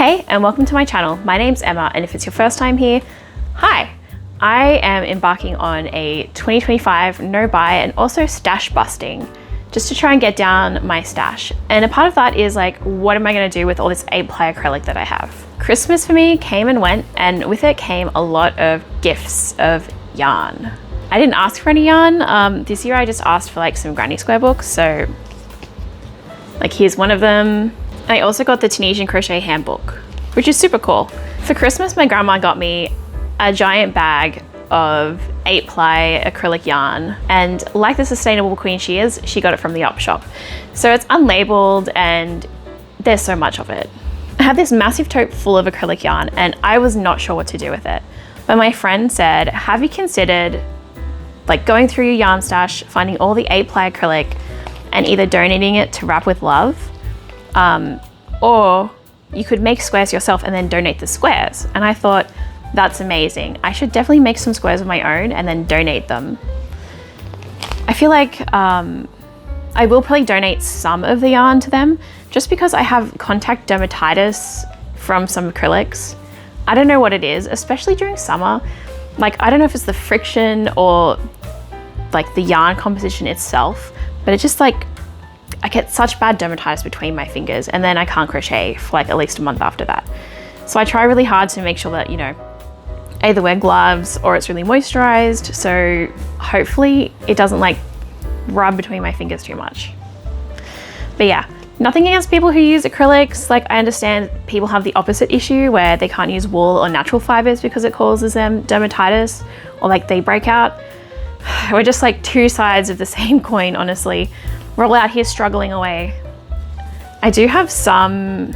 Hey, and welcome to my channel. My name's Emma, and if it's your first time here, hi. I am embarking on a 2025 no-buy and also stash busting, just to try and get down my stash. And a part of that is like, what am I gonna do with all this 8-ply acrylic that I have? Christmas for me came and went, and with it came a lot of gifts of yarn. I didn't ask for any yarn. This year I just asked for like some granny square books, so like here's one of them. I also got the Tunisian crochet handbook, which is super cool. For Christmas, my grandma got me a giant bag of 8-ply acrylic yarn, and like the sustainable queen she is, she got it from the op shop. So it's unlabeled and there's so much of it. I had this massive tote full of acrylic yarn and I was not sure what to do with it. But my friend said, have you considered like going through your yarn stash, finding all the 8-ply acrylic and either donating it to Wrap with Love, or you could make squares yourself and then donate the squares. And I thought, that's amazing. I should definitely make some squares of my own and then donate them. I feel like I will probably donate some of the yarn to them just because I have contact dermatitis from some acrylics. I don't know what it is, especially during summer. Like, I don't know if it's the friction or like the yarn composition itself, but it's just like, I get such bad dermatitis between my fingers and then I can't crochet for like at least a month after that. So I try really hard to make sure that, you know, either wear gloves or it's really moisturized. So hopefully it doesn't like rub between my fingers too much. But yeah, nothing against people who use acrylics. Like, I understand people have the opposite issue where they can't use wool or natural fibers because it causes them dermatitis or like they break out. We're just like two sides of the same coin, honestly. We're all out here struggling away. I do have some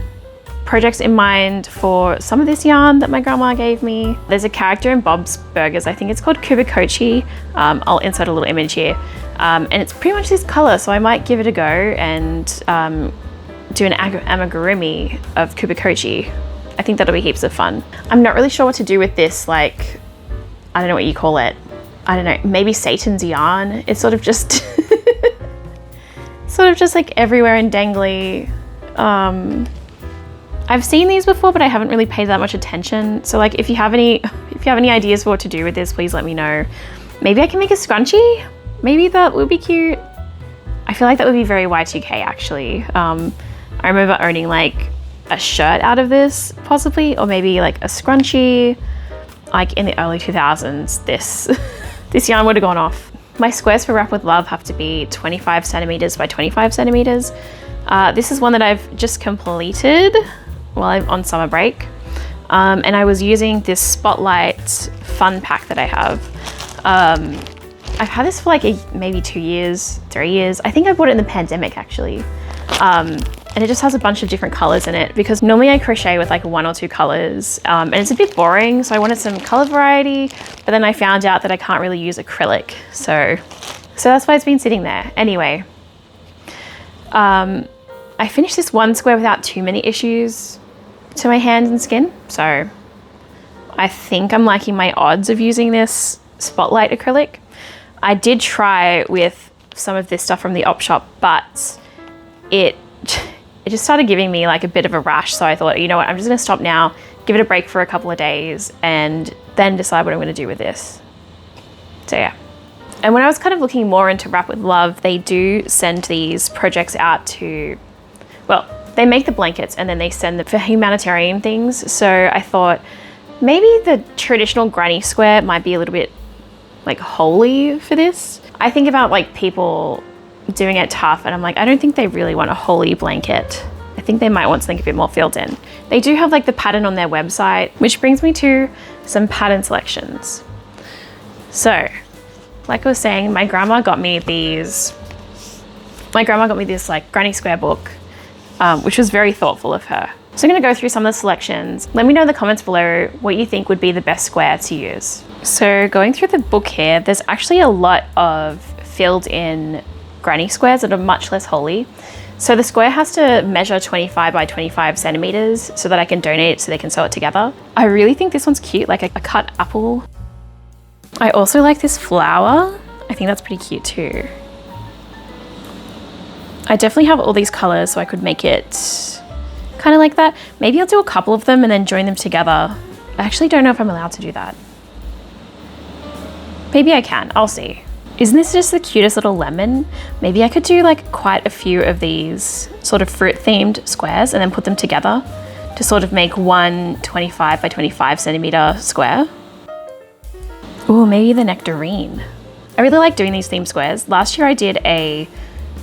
projects in mind for some of this yarn that my grandma gave me. There's a character in Bob's Burgers, I think it's called Kubakochi. I'll insert a little image here. And it's pretty much this color, so I might give it a go and do an amigurumi of Kubakochi. I think that'll be heaps of fun. I'm not really sure what to do with this, like, I don't know what you call it. I don't know, maybe Satan's yarn. It's sort of just like everywhere and dangly. I've seen these before, but I haven't really paid that much attention. So like, if you have any ideas for what to do with this, please let me know. Maybe I can make a scrunchie. Maybe that would be cute. I feel like that would be very Y2K actually. I remember owning like a shirt out of this possibly, or maybe like a scrunchie, like in the early 2000s. This yarn would have gone off. My squares for Wrap with Love have to be 25 centimeters by 25 centimeters. This is one that I've just completed while I'm on summer break. And I was using this Spotlight fun pack that I have. I've had this for like maybe 2 years, 3 years. I think I bought it in the pandemic actually. And it just has a bunch of different colors in it because normally I crochet with like 1 or 2 colors and it's a bit boring. So I wanted some color variety, but then I found out that I can't really use acrylic. So that's why it's been sitting there. Anyway, I finished this one square without too many issues to my hands and skin. So I think I'm liking my odds of using this Spotlight acrylic. I did try with some of this stuff from the op shop, but it just started giving me like a bit of a rash. So I thought, you know what, I'm just gonna stop now, give it a break for a couple of days and then decide what I'm gonna do with this. So yeah. And when I was kind of looking more into Wrap with Love, they do send these projects out to, well, they make the blankets and then they send them for humanitarian things. So I thought maybe the traditional granny square might be a little bit like holy for this. I think about like people doing it tough and I'm like, I don't think they really want a holy blanket. I think they might want something a bit more filled in. They do have like the pattern on their website, which brings me to some pattern selections. So like I was saying, my grandma got me this like granny square book, which was very thoughtful of her. So I'm gonna go through some of the selections. Let me know in the comments below what you think would be the best square to use. So going through the book here, there's actually a lot of filled in granny squares that are much less holy. So the square has to measure 25 by 25 centimeters so that I can donate it so they can sew it together. I really think this one's cute, like a cut apple. I also like this flower. I think that's pretty cute too. I definitely have all these colors so I could make it kind of like that. Maybe I'll do a couple of them and then join them together. I actually don't know if I'm allowed to do that. Maybe I can, I'll see. Isn't this just the cutest little lemon? Maybe I could do like quite a few of these sort of fruit themed squares and then put them together to sort of make one 25 by 25 centimeter square. Ooh, maybe the nectarine. I really like doing these themed squares. Last year I did a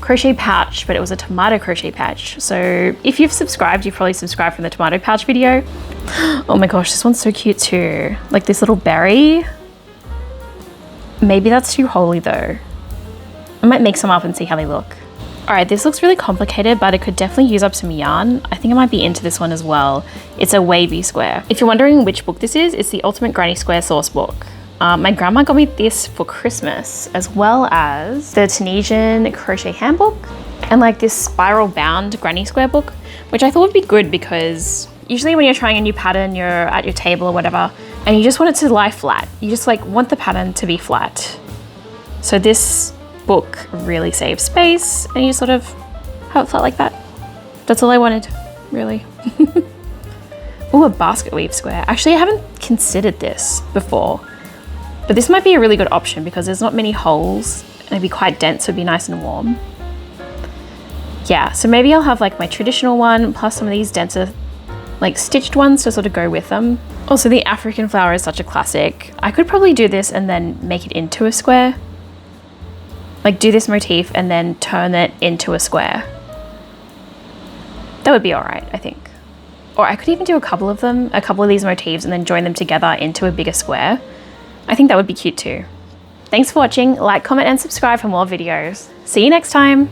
crochet pouch, but it was a tomato crochet pouch. So if you've subscribed, you've probably subscribed from the tomato pouch video. Oh my gosh, this one's so cute too. Like this little berry. Maybe that's too holy though. I might make some up and see how they look. All right, this looks really complicated, but it could definitely use up some yarn. I think I might be into this one as well. It's a wavy square. If you're wondering which book this is, it's the Ultimate Granny Square Source Book. My grandma got me this for Christmas, as well as the Tunisian Crochet Handbook and like this spiral bound granny square book, which I thought would be good because usually when you're trying a new pattern, you're at your table or whatever, and you just want it to lie flat. You just like want the pattern to be flat. So this book really saves space and you sort of have it flat like that. That's all I wanted, really. Oh, a basket weave square. Actually, I haven't considered this before, but this might be a really good option because there's not many holes and it'd be quite dense, so it'd be nice and warm. Yeah, so maybe I'll have like my traditional one plus some of these denser like stitched ones to sort of go with them. Also, the African flower is such a classic. I could probably do this and then make it into a square. Like do this motif and then turn it into a square. That would be all right, I think. Or I could even do a couple of these motifs and then join them together into a bigger square. I think that would be cute too. Thanks for watching. Like, comment, and subscribe for more videos. See you next time.